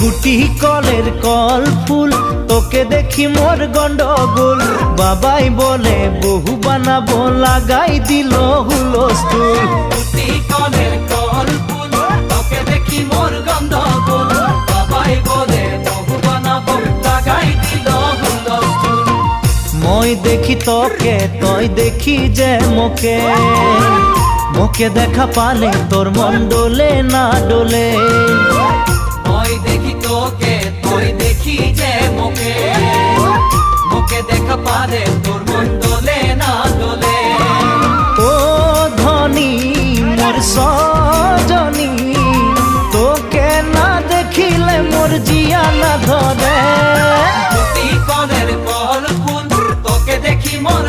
গুটি কলের কল ফুল, তোকে দেখি মোর গন্ডগোল। বাবাই বলে বহু বানাবো, লাগাই দিল হুলস্থুল। গুটি কলের কল ফুল, তোকে দেখি মোর গন্ডগোল। বাবাই বলে বহু বানাবো, লাগাই দিল হুলস্থুল। মই দেখি তোকে, তই দেখি যে মোকে, মোকে দেখা পালে তোর মন ডোলে না ডোলে। মই দেখি তোকে, তুই দেখি যে মোকে, মোকে দেখা পারে তোর মন দোলে না দোলে। ও ধনী মোর সজনী, তোকে না দেখিলে মোর জিয়া না ধরে। গুটি কলের কল ফুল, তোকে দেখি মোর